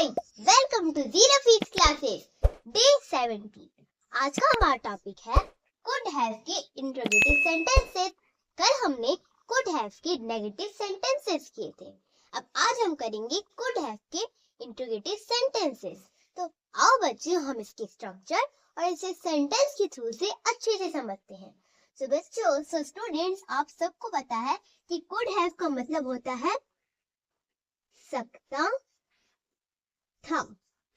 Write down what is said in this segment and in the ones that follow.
Hi, welcome to zero fees classes day 17। आज का हमारा टॉपिक है कुड हैव के इंट्रोगेटिव सेंटेंसेस। कल हमने कुड हैव के नेगेटिव सेंटेंसेस किए थे। अब आज हम करेंगे कुड हैव के इंट्रोगेटिव सेंटेंसेस। तो आओ बच्चों, हम इसके स्ट्रक्चर और इसे सेंटेंस के थ्रू से अच्छे से समझते हैं। तो बच्चों, स्टूडेंट्स, आप सबको पता है कि कुड हैव का मतलब होता है सकता था।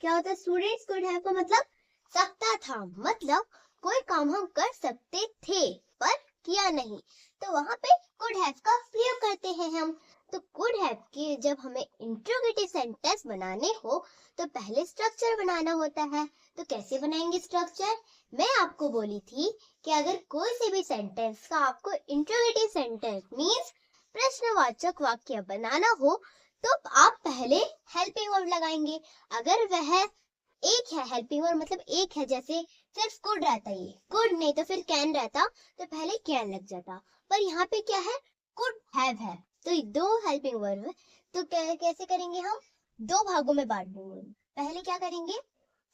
क्या होता है स्टूडेंट्स? कुड हैव का मतलब सकता था, मतलब कोई काम हम कर सकते थे पर किया नहीं, तो वहां पे कुड हैव का प्रयोग करते हैं हम। तो कुड हैव के जब हमें इंट्रोगेटिव सेंटेंस बनाने हो तो पहले स्ट्रक्चर बनाना होता है। तो कैसे बनाएंगे स्ट्रक्चर? मैं आपको बोली थी कि अगर कोई से भी सेंटेंस का आपको इंट्रोगेटिव सेंटेंस मींस प्रश्नवाचक वाक्य बनाना हो तो आप पहले हेल्पिंग वर्ब लगाएंगे। अगर वह एक है, हेल्पिंग वर्ब मतलब एक है, जैसे सिर्फ कुड रहता, ये कुड नहीं तो फिर कैन रहता तो पहले कैन लग जाता, पर यहाँ पे क्या है? कुड हैव है, तो ये दो हेल्पिंग वर्ब है। तो कैसे करेंगे? हम दो भागों में बांट देंगे। पहले क्या करेंगे?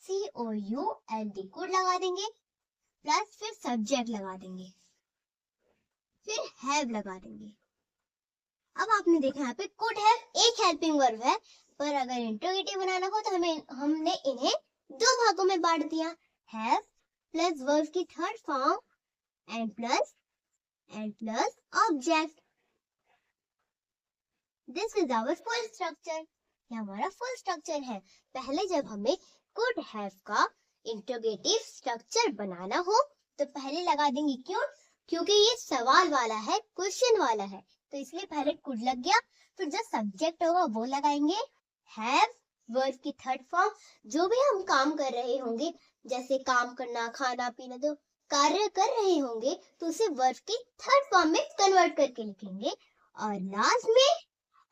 COULD कुड लगा देंगे, प्लस फिर सब्जेक्ट लगा देंगे, फिर हैव लगा देंगे। अब आपने देखा यहाँ पे कुड हैव एक हेल्पिंग वर्ब है, पर अगर इंट्रोगेटिव बनाना हो तो हमने इन्हें दो भागों में बांट दिया। हैव प्लस वर्ब की third form and plus object. This is our full structure. ये हमारा फुल स्ट्रक्चर है। पहले जब हमें कुड हैव का इंट्रोगेटिव स्ट्रक्चर बनाना हो तो पहले लगा देंगे। क्यों? क्योंकि ये सवाल वाला है, क्वेश्चन वाला है, तो इसलिए पहले कुड लग गया। फिर जो सब्जेक्ट होगा वो लगाएंगे। हैव वर्ब की थर्ड फॉर्म, जो भी हम काम कर रहे होंगे, जैसे काम करना, खाना पीना, जो कार्य कर रहे होंगे तो उसे वर्ब की थर्ड फॉर्म में कन्वर्ट करके लिखेंगे। और लास्ट में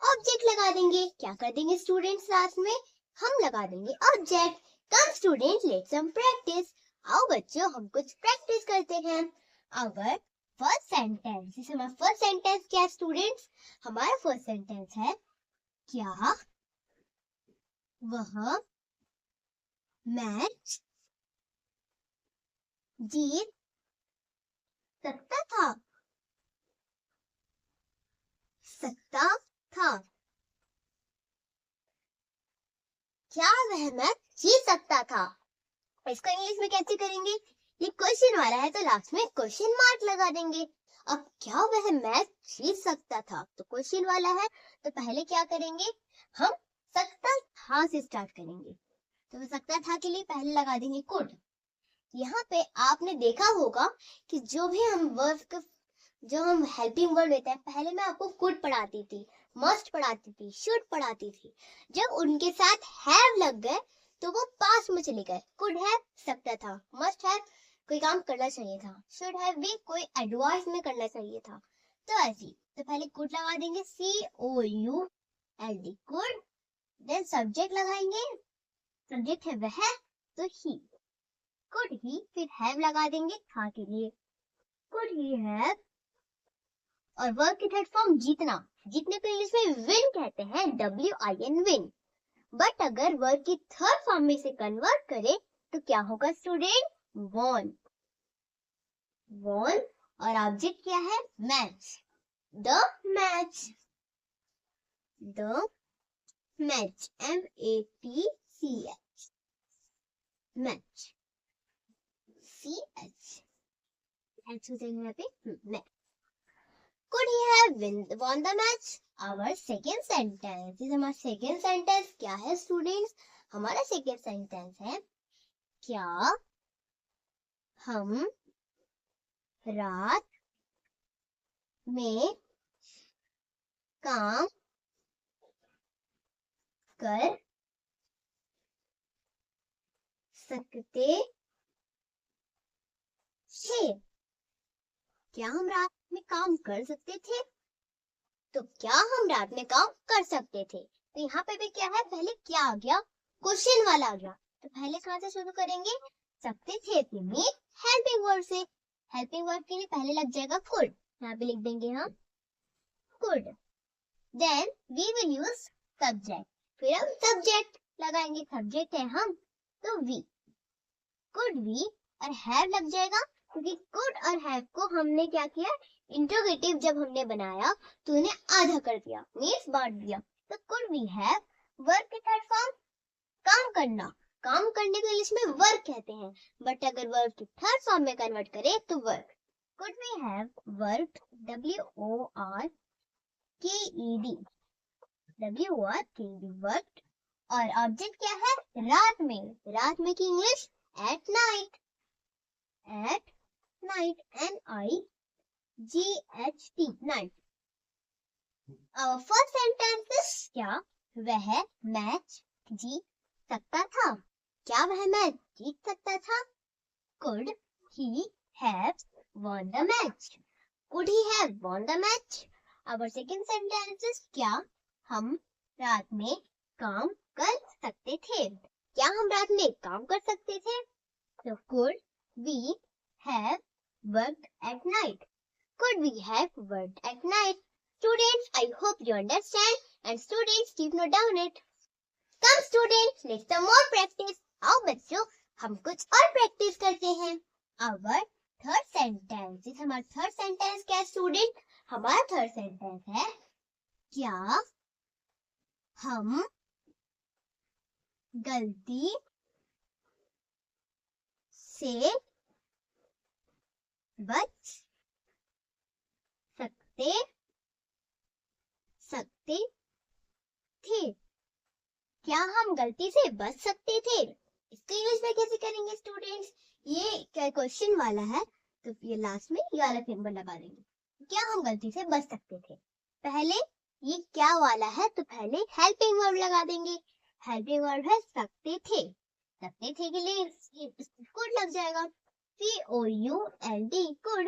ऑब्जेक्ट लगा देंगे। क्या कर देंगे स्टूडेंट्स? लास्ट में हम लगा देंगे object. Come student, let's some practice. आओ बच्चों, हम कुछ प्रैक्टिस करते हैं। अगर फर्स्ट सेंटेंस, जैसे हमारा फर्स्ट सेंटेंस क्या है स्टूडेंट्स? हमारा फर्स्ट सेंटेंस है क्या वह मैच जीत सकता था? सकता था। क्या वह मैच जीत सकता था? इसको इंग्लिश में कैसे करेंगे? ये क्वेश्चन वाला है तो लास्ट में क्वेश्चन मार्क लगा देंगे। अब क्या वह मैच जीत सकता था? तो क्वेश्चन वाला है तो पहले क्या करेंगे? हम सकता था से स्टार्ट करेंगे। तो सकता था के लिए पहले लगा देंगे कुड। यहाँ पे आपने देखा होगा कि जो भी हम वर्ब, जो हम हेल्पिंग वर्ड लेते हैं, पहले मैं आपको कुड पढ़ाती थी, मस्ट पढ़ाती थी, शुड पढ़ाती थी। जब उनके साथ हैव लग गए तो वो पास में चले गए। कुड हैव सकता था, मस्ट हैव कोई काम करना चाहिए था, शुड हैव भी कोई एडवाइस में करना चाहिए था। तो ऐसी, तो पहले कुड लगा देंगे, COULD कुड। देन सब्जेक्ट लगाएंगे, सब्जेक्ट है वह तो ही, कुड ही। फिर हैव लगा देंगे था के लिए, कुड ही हैव। और वर्ब की थर्ड फॉर्म जीतना, जीतने को इंग्लिश में विन कहते हैं, WIN विन। बट अगर वर्ब की थर्ड फॉर्म में से कन्वर्ट करें तो क्या होगा स्टूडेंट? वॉन। वॉन और ऑब्जेक्ट क्या है? Match. The match, the match, MATCH, match, CH, H हो जाएगा यहाँ पे match. Could he have won the match? Our second sentence is हमारा second sentence क्या है students? हमारा second sentence है क्या हम रात में काम कर सकते थे? क्या हम रात में काम कर सकते थे? तो क्या हम रात में काम कर सकते थे? तो यहाँ पे भी क्या है? पहले क्या आ गया? क्वेश्चन वाला आ गया। तो पहले कहाँ से शुरू करेंगे? सकते थे में हेल्पिंग वर्ब से। हेल्पिंग वर्ब के लिए पहले लग जाएगा कुड, यहाँ पे लिख देंगे हम could. Then we will use subject, फिर हम सब्जेक्ट लगाएंगे, सब्जेक्ट है हम, तो वी। कुड वी और हैव लग जाएगा, क्योंकि कुड और हैव को हमने क्या किया, इंट्रोगेटिव जब हमने बनाया तो उन्हें आधा कर दिया, मीन्स बांट दिया। तो कुड वी हैव, वर्क के थर्ड फॉर्म काम करना, काम करने को इंग्लिश में वर्क कहते हैं, बट अगर वर्क की थर्ड फॉर्म में कन्वर्ट करें तो work. Could we have worked, WORKED, worked. और ऑब्जेक्ट क्या है, रात में, रात में की English at night, at night, NIGHT, night. और फर्स्ट सेंटेंस क्या, वह मैच जीत सकता था, क्या वह मैच जीत सकता था? Could he have won the match? Could he have won the match? Our second sentence is क्या हम रात में काम कर सकते थे, क्या हम रात में काम कर सकते थे? So could we have worked at night? Could we have worked at night? Students, I hope you understand, and students keep note down it. Come students, let's some more practice. आओ बच्चों, हम कुछ और प्रैक्टिस करते हैं। Our third sentence, हमारा third sentence क्या है स्टूडेंट? हमारा थर्ड सेंटेंस है क्या हम गलती से बच सकते थे, क्या हम गलती से बच सकते थे? इसको इंग्लिश में कैसे करेंगे स्टूडेंट्स? ये क्या क्वेश्चन वाला है, तो ये लास्ट में ये वाला सिंबल लगा देंगे, क्या हम गलती से बच सकते थे। पहले ये क्या वाला है, तो पहले हेल्पिंग वर्ब लगा देंगे, हेल्पिंग वर्ब है सकते थे, सकते थे के लिए कुड लग जाएगा, COULD, कुड।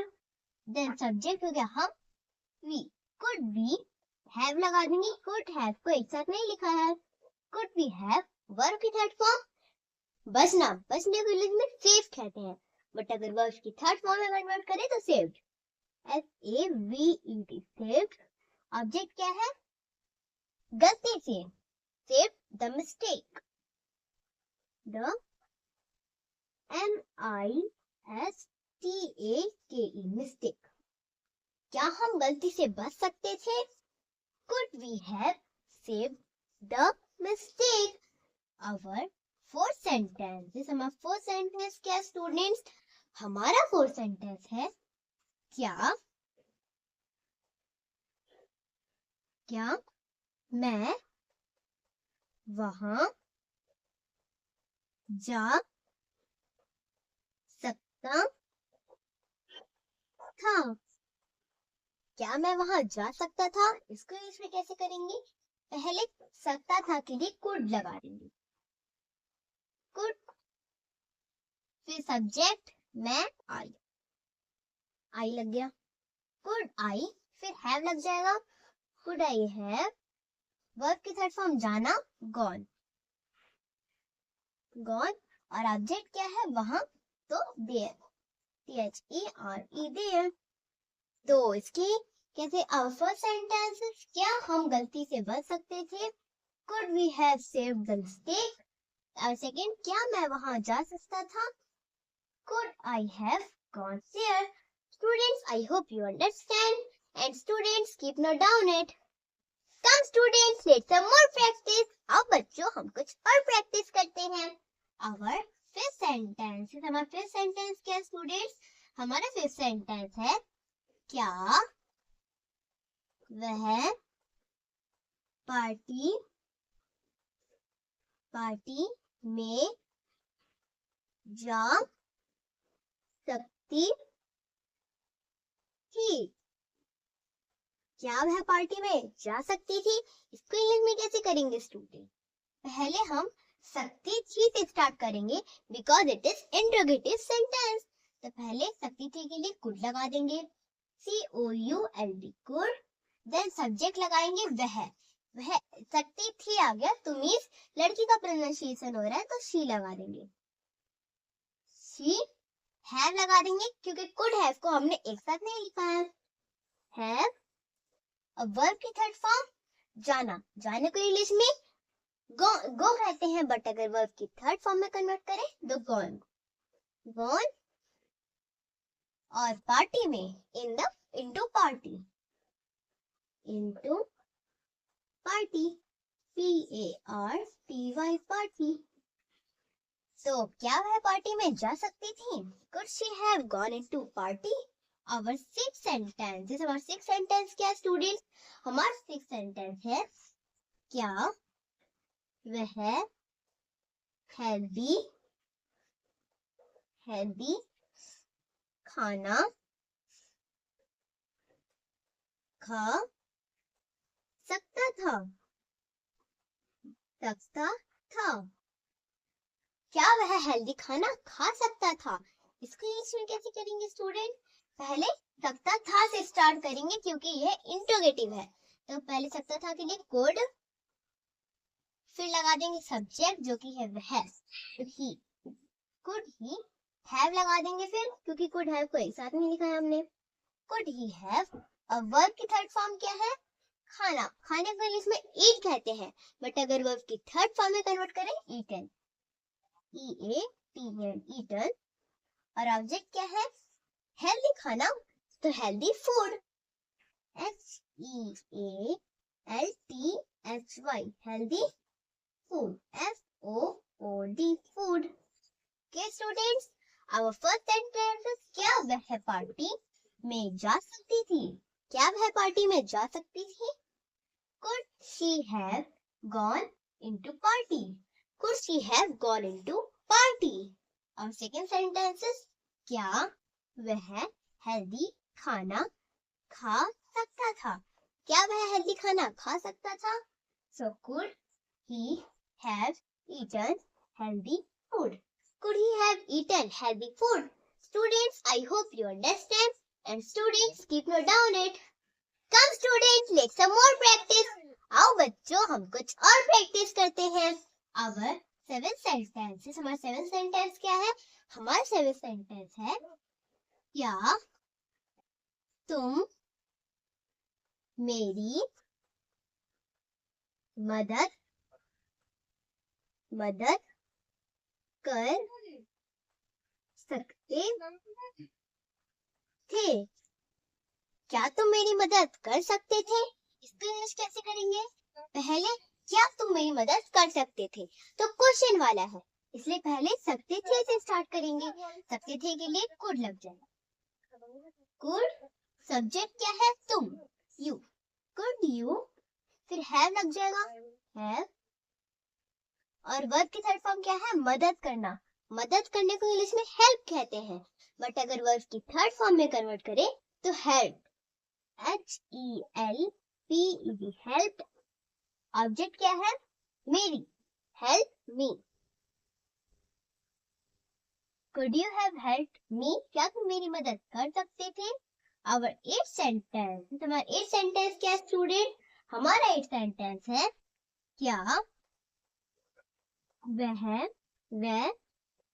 देन सब्जेक्ट हो गया हम, वी, कुड वी, हैव लगा देंगे, कुड हैव को एक साथ नहीं लिखा है, कुड वी हैव, वर्ब की थर्ड फॉर्म, बचना, बचने को इंग्लिश में सेव कहते हैं, बट अगर वर्ब की थर्ड फॉर्म में कन्वर्ट करें तो सेव्ड, SAVED, सेव्ड। ऑब्जेक्ट क्या है, गलती से, save the mistake, the MISTAKE, mistake. क्या हम गलती से बच सकते थे? Could we have saved the mistake? Our fourth sentence, हमारा फोर्थ सेंटेंस क्या स्टूडेंट्स? हमारा फोर्थ सेंटेंस है क्या मैं वहां जा सकता था, क्या मैं वहां जा सकता था? इसको इंग्लिश में कैसे करेंगे? पहले सकता था के लिए कुड लगा देंगे, कुड, फिर सब्जेक्ट मैं आई लग गया, कुड आई, फिर हैव लग जाएगा, कुड आई हैव, वर्ब की थर्ड फॉर्म जाना, गॉन, गॉन। और ऑब्जेक्ट क्या है वहां, तो देयर, THERE, देयर। तो इसकी कैसे, आवर फर्स्ट सेंटेंस क्या हम गलती से बच सकते थे, could we have saved the mistake. और सेकंड क्या मैं वहां जा सकता था, could I have gone there. Students, I hope you understand, and students keep note down it. Come students, let's some more practice. आओ बच्चों, हम कुछ और प्रैक्टिस करते हैं। आवर फिफ्थ सेंटेंस, हमारा फिफ्थ सेंटेंस क्या है स्टूडेंट्स? हमारा फिफ्थ सेंटेंस है क्या वह पार्टी में जा सकती थी, क्या वह पार्टी में जा सकती थी? इसको इंग्लिश में कैसे करेंगे स्टूडेंट? पहले हम सकती थी से स्टार्ट करेंगे, because it is interrogative sentence. तो पहले सकती थी के लिए कुड लगा देंगे, COULD, कुड। देन सब्जेक्ट लगाएंगे वह सकती थी आ गया, तो मीन्स लड़की का प्रोनाउंसिएशन हो रहा है, तो शी लगा देंगे, शी। हैव लगा देंगे क्योंकि कुड हैव को हमने एक साथ नहीं लिखा है, हैव। वर्ब की थर्ड फॉर्म जाना, जाने को इंग्लिश में गो कहते हैं, बट अगर वर्ब की थर्ड फॉर्म में कन्वर्ट करें तो गॉन, गॉन। और पार्टी में into party, into party, PARTY, party. तो क्या वह पार्टी में जा सकती थी? Could she have gone into party? Our sixth sentence, हमारा सिक्स सेंटेंस क्या है स्टूडेंट्स? हमारा सिक्स सेंटेंस है, क्या वह हेल्दी खाना खा सकता था? क्या वह हेल्दी खाना खा सकता था? इसको इंग्लिश में कैसे करेंगे स्टूडेंट? पहले सकता था से स्टार्ट करेंगे क्योंकि यह इंट्रोगेटिव है। तो पहले सकता था के लिए कुड, फिर लगा देंगे सब्जेक्ट जो कि है वह, ही, कुड ही हैव लगा देंगे फिर, क्योंकि कुड हैव को एक साथ में लिखा है हमने। Could he have. और वर्ब की थर्ड फॉर्म क्या है? खाना। खाने को इंग्लिश में ईट कहते हैं, बट अगर वर्ब की थर्ड फॉर्म में कन्वर्ट करें ईटन, EATN, ईटन। और ऑब्जेक्ट क्या है? हेल्दी खाना, तो healthy food, HEALTHY, healthy food, FOOD, food. Okay students, our first sentence is, क्या वह पार्टी में जा सकती थी? क्या वह पार्टी में जा सकती थी? Could she have gone into party? Could she have gone into party? Our second sentence is, क्या वह हेल्दी खाना खा सकता था? क्या वह हेल्दी खाना खा सकता था? So could he have eaten healthy food? Could he have eaten healthy food? Students, I hope you understand. And students, keep note down it. Come students, let's some more practice. आओ बच्चों, हम कुछ और practice करते हैं। Our seven sentences, हमारा seven sentence क्या है? हमारा सेवन सेंटेंस है, क्या तुम मेरी मदद कर सकते थे? क्या तुम मेरी मदद कर सकते थे? इसको इंग्लिश कैसे करेंगे? पहले क्या तुम मेरी मदद कर सकते थे, तो क्वेश्चन वाला है, इसलिए पहले सकते थे से स्टार्ट करेंगे। सकते थे के लिए कुड लग जाएगा, कुड। सब्जेक्ट क्या है? तुम, यू, कुड यू। फिर हैव लग जाएगा, हैव। और वर्ब की थर्ड फॉर्म क्या है? मदद करना। मदद करने को इंग्लिश में हेल्प कहते हैं, बट अगर वर्ब की थर्ड फॉर्म में कन्वर्ट करें तो हेल्प, HELP, हेल्प। ऑब्जेक्ट क्या है? मेरी, help me. Could you have helped me? क्या तुम मेरी मदद कर सकते थे? Our eighth sentence, हमारा eighth sentence क्या स्टूडेंट? हमारा eighth sentence है, क्या वह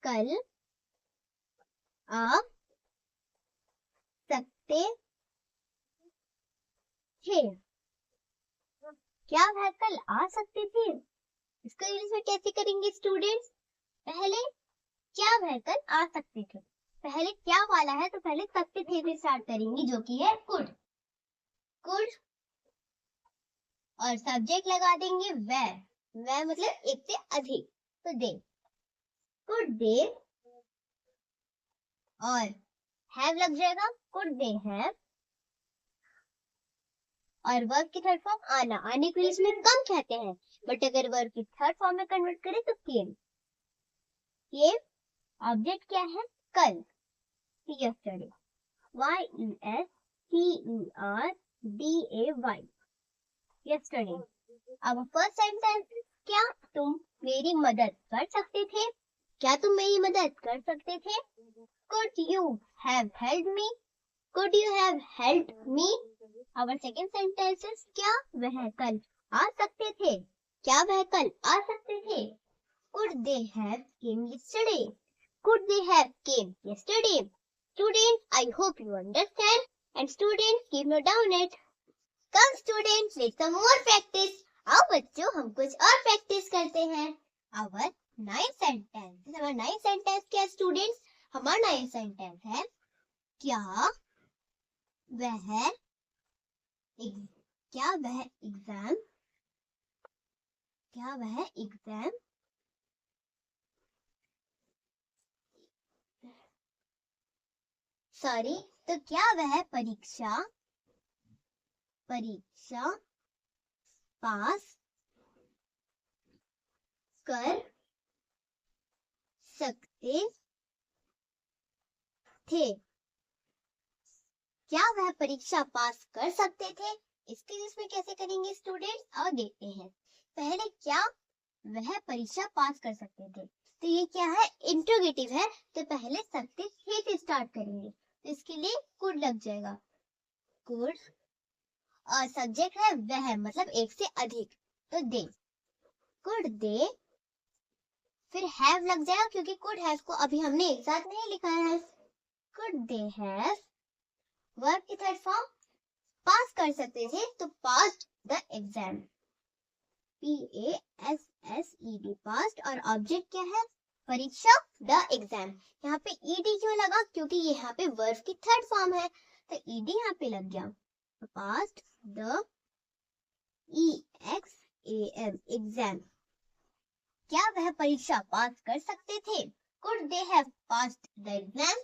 कल आ सकते थे? क्या वह कल आ सकते थे? इसको इंग्लिश में कैसे करेंगे स्टूडेंट्स? पहले क्या वह कल आ सकते थे, पहले क्या वाला है तो पहले सकते थे से स्टार्ट करेंगे जो कि है कुड, कुड। और सब्जेक्ट लगा देंगे वह मतलब एक से अधिक, तो दे, कुड दे। और हैव लग जाएगा, कुड दे हैव। और वर्ब की थर्ड फॉर्म आना, आने को इंग्लिश में कम कहते हैं, बट अगर वर्ब की थर्ड फॉर्म में कन्वर्ट करें तो केम, केम। ऑब्जेक्ट क्या है? कल, yesterday, YESTERDAY, yesterday। अब फर्स्ट सेंटेंस, क्या तुम मेरी मदद कर सकते थे? क्या तुम मेरी मदद कर सकते थे? Could you have helped me? Could you have helped me? Our second sentence is, क्या वह कल आ सकते थे? क्या वह कल आ सकते थे? Could they have came yesterday? Could they have came yesterday? Students, I hope you understand. And students, keep note down it. Come students, let's some more practice. आओ बच्चों हम कुछ और प्रैक्टिस करते हैं। Our nine sentence. हमारा nine sentence क्या है स्टूडेंट्स? हमारा नाइन सेंटेंस है क्या वह एग्जाम सॉरी तो क्या वह परीक्षा पास कर सकते थे? क्या वह परीक्षा पास कर सकते थे? इसके इसमें कैसे करेंगे स्टूडेंट्स? और देखते हैं। पहले क्या वह परीक्षा पास कर सकते थे, तो ये क्या है? इंट्रोगेटिव है, तो पहले सकते थे से स्टार्ट करेंगे, तो इसके लिए कुड लग जाएगा। कुड और सब्जेक्ट है वह, मतलब एक से अधिक, तो दे, कुड दे। फिर हैव लग जाएगा क्योंकि कुड हैव को अभी हमने एक साथ नहीं लिखा है। कुड दे हैव, वर्ब की थर्ड फॉर्म पास कर सकते थे, तो passed the exam, PASSED past. और ऑब्जेक्ट क्या है? परीक्षा, द एग्जाम। यहाँ पे ed क्यों लगा? क्योंकि ये यहाँ पे वर्ब की थर्ड फॉर्म है, तो ed यहाँ पे लग गया। Past the EXAM exam. क्या वह परीक्षा पास कर सकते थे? Could they have passed the exam?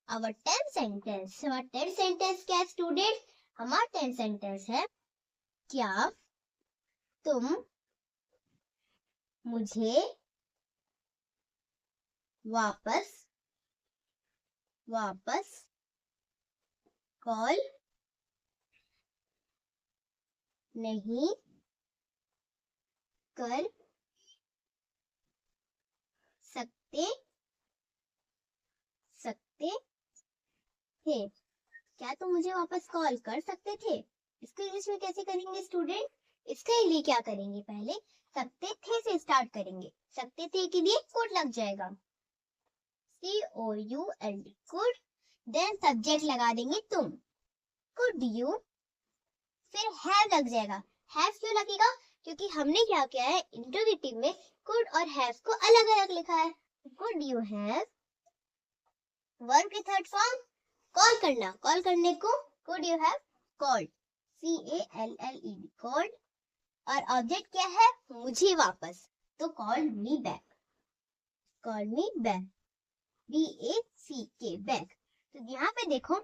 Our 10 sentence। हमारा 10 sentence क्या है स्टूडेंट? हमारा 10 sentence है क्या तुम मुझे वापस कॉल नहीं कर सकते थे? क्या तुम मुझे वापस कॉल कर सकते थे? इसको इंग्लिश में कैसे करेंगे स्टूडेंट? इसके लिए क्या करेंगे? पहले सकते थे से स्टार्ट करेंगे। सकते थे के लिए कुड लग जाएगा, COULD, कुड। देन सब्जेक्ट लगा देंगे तुम, कुड यू। फिर हैव लग जाएगा। हैव क्यों लगेगा? क्योंकि हमने क्या किया है, इंट्रोगेटिव में कुड और हैव को अलग अलग लिखा है। कुड यू हैव, वर्ब की थर्ड फॉर्म कॉल करना, कॉल करने को could you have called, CALLED, called. और ऑब्जेक्ट क्या है? मुझे वापस, तो called me back, BACK, back. तो यहाँ पे देखो,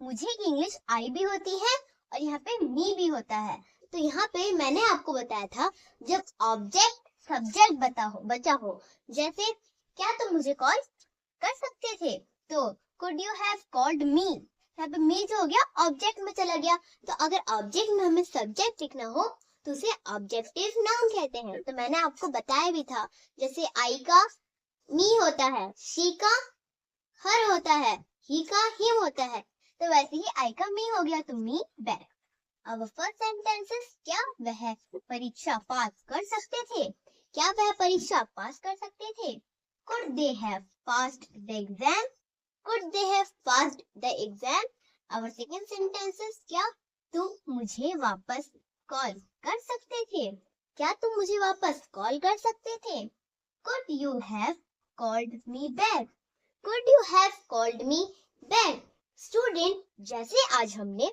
मुझे की इंग्लिश आई भी होती है और यहाँ पे मी भी होता है। तो यहाँ पे मैंने आपको बताया था, जब ऑब्जेक्ट सब्जेक्ट बचा हो, जैसे क्या तुम मुझे कॉल कर सकते थे, तो could you have called me. यहाँ पे मी जो हो गया ऑब्जेक्ट में चला गया। तो अगर ऑब्जेक्ट में हमें सब्जेक्ट लिखना हो तो उसे ऑब्जेक्टिव नाउन कहते हैं। तो मैंने आपको बताया भी था, जैसे आई का मी होता है, शी का हर होता है, ही का हिम होता है, तो वैसे ही आई का मी हो गया, तो मी बैक। अब फर्स्ट सेंटेंसेस, क्या वह परीक्षा पास कर सकते थे? क्या वह परीक्षा पास कर सकते थे? Could they have passed the exam? Could they have passed the exam? Our second sentence is, क्या तुम मुझे वापस कॉल कर सकते थे? क्या तुम मुझे वापस कॉल कर सकते थे? Could you have called me back? Could you have called me back? Student, जैसे आज हमने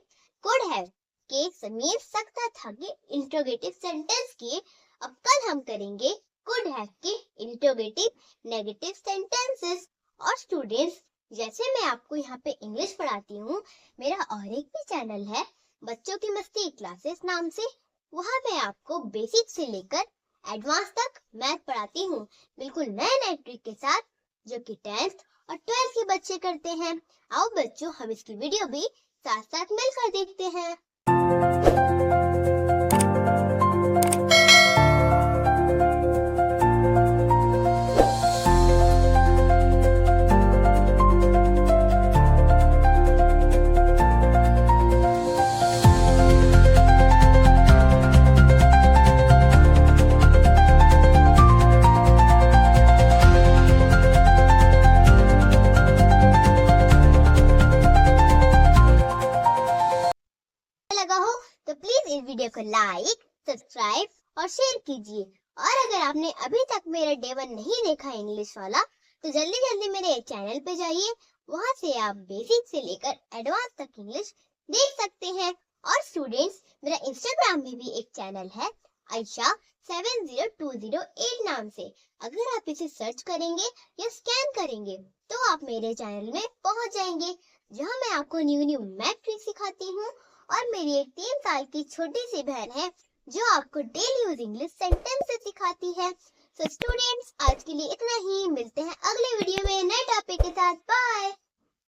could have के समीप सकता था के इंट्रोगेटिव सेंटेंस के, अब कल हम करेंगे could have के इंट्रोगेटिव नेगेटिव सेंटेंसेस। और स्टूडेंट्स, जैसे मैं आपको यहाँ पे इंग्लिश पढ़ाती हूँ, मेरा और एक भी चैनल है बच्चों की मस्ती क्लासेस नाम से, वहाँ पे आपको बेसिक से लेकर एडवांस तक मैथ पढ़ाती हूँ, बिल्कुल नए नए ट्रिक के साथ, जो कि 10th और 12th के बच्चे करते हैं। आओ बच्चों, हम इसकी वीडियो भी साथ साथ मिलकर देखते हैं। कीजिए। और अगर आपने अभी तक मेरा डे 1 नहीं देखा इंग्लिश वाला, तो जल्दी जल्दी मेरे चैनल पे जाइए, वहां से आप बेसिक से लेकर एडवांस तक इंग्लिश देख सकते हैं। और स्टूडेंट्स, मेरा इंस्टाग्राम में भी एक चैनल है, आयशा 70208 नाम से। अगर आप इसे सर्च करेंगे या स्कैन करेंगे तो आप मेरे चैनल में पहुंच जाएंगे, जहां मैं आपको न्यू न्यू मैथ ट्रिक सिखाती हूँ। और मेरी एक 3 साल की छोटी सी बहन है जो आपको डेली यूज इंग्लिश सेंटेंस सिखाती है। तो स्टूडेंट्स, आज के लिए इतना ही। मिलते हैं अगले वीडियो में नए टॉपिक के साथ। बाय।